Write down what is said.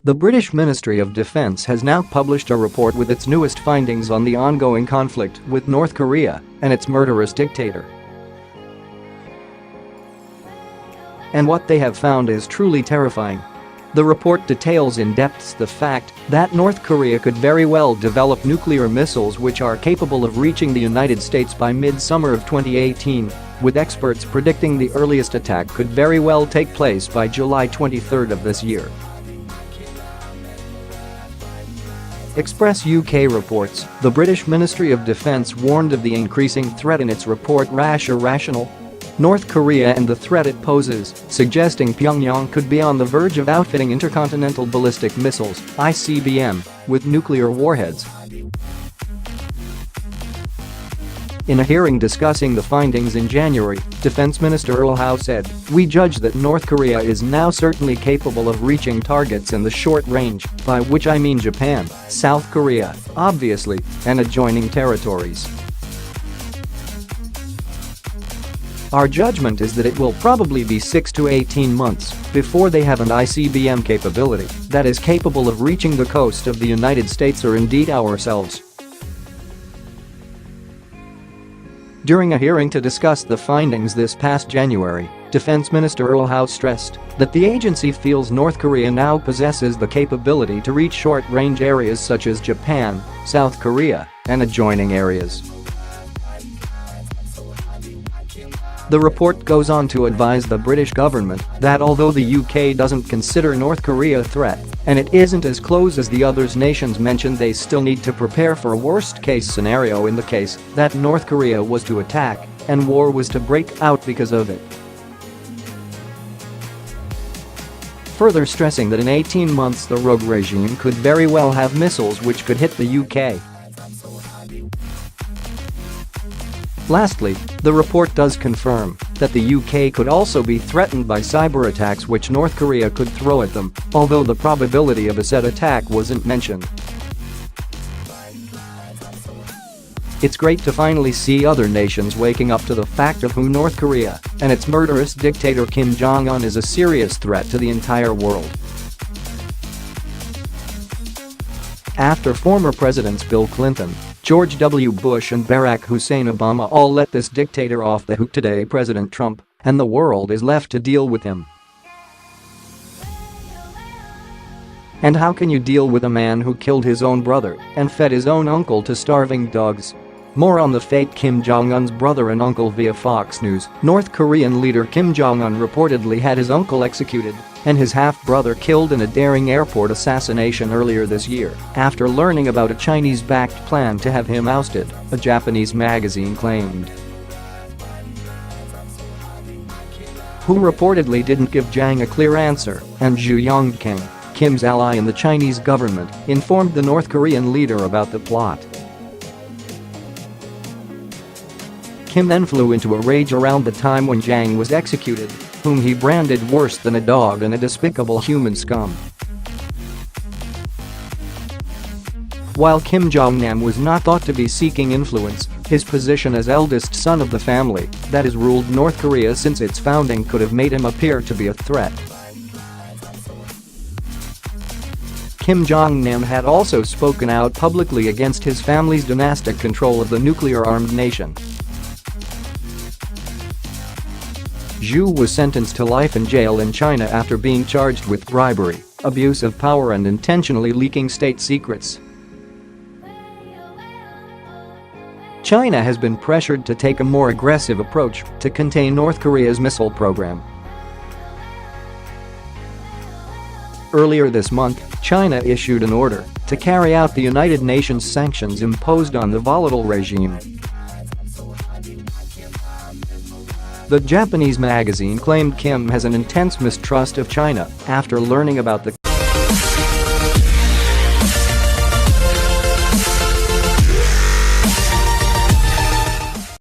The British Ministry of Defence has now published a report with its newest findings on the ongoing conflict with North Korea and its murderous dictator. And what they have found is truly terrifying. The report details in depth the fact that North Korea could very well develop nuclear missiles which are capable of reaching the United States by mid-summer of 2018, with experts predicting the earliest attack could very well take place by July 23 of this year. Express UK reports, the British Ministry of Defence warned of the increasing threat in its report Rash irrational. North Korea and the threat it poses, suggesting Pyongyang could be on the verge of outfitting intercontinental ballistic missiles, ICBM, with nuclear warheads. In a hearing discussing the findings in January, Defense Minister Earl Howe said, "We judge that North Korea is now certainly capable of reaching targets in the short range, by which I mean Japan, South Korea, obviously, and adjoining territories. Our judgment is that it will probably be 6 to 18 months before they have an ICBM capability that is capable of reaching the coast of the United States or indeed ourselves." During a hearing to discuss the findings this past January, Defense Minister Earl Howe stressed that the agency feels North Korea now possesses the capability to reach short-range areas such as Japan, South Korea, and adjoining areas. The report goes on to advise the British government that although the UK doesn't consider North Korea a threat, and it isn't as close as the other nations mentioned, they still need to prepare for a worst-case scenario in the case that North Korea was to attack and war was to break out because of it. Further stressing that in 18 months the rogue regime could very well have missiles which could hit the UK. Lastly, the report does confirm that the UK could also be threatened by cyber attacks which North Korea could throw at them, although the probability of a said attack wasn't mentioned. It's great to finally see other nations waking up to the fact of who North Korea and its murderous dictator Kim Jong Un is a serious threat to the entire world. After former presidents Bill Clinton, George W. Bush and Barack Hussein Obama all let this dictator off the hook, today President Trump and the world is left to deal with him. And how can you deal with a man who killed his own brother and fed his own uncle to starving dogs? More on the fate Kim Jong Un's brother and uncle via Fox News. North Korean leader Kim Jong Un reportedly had his uncle executed and his half-brother killed in a daring airport assassination earlier this year after learning about a Chinese-backed plan to have him ousted, a Japanese magazine claimed. Who reportedly didn't give Jang a clear answer, and Zhou Yongkang, Kim's ally in the Chinese government, informed the North Korean leader about the plot. Kim then flew into a rage around the time when Jang was executed, whom he branded worse than a dog and a despicable human scum. While Kim Jong-nam was not thought to be seeking influence, his position as eldest son of the family that has ruled North Korea since its founding could have made him appear to be a threat. Kim Jong-nam had also spoken out publicly against his family's dynastic control of the nuclear-armed nation. Zhou was sentenced to life in jail in China after being charged with bribery, abuse of power and intentionally leaking state secrets. China has been pressured to take a more aggressive approach to contain North Korea's missile program. Earlier this month, China issued an order to carry out the United Nations sanctions imposed on the volatile regime. The Japanese magazine claimed Kim has an intense mistrust of China after learning about the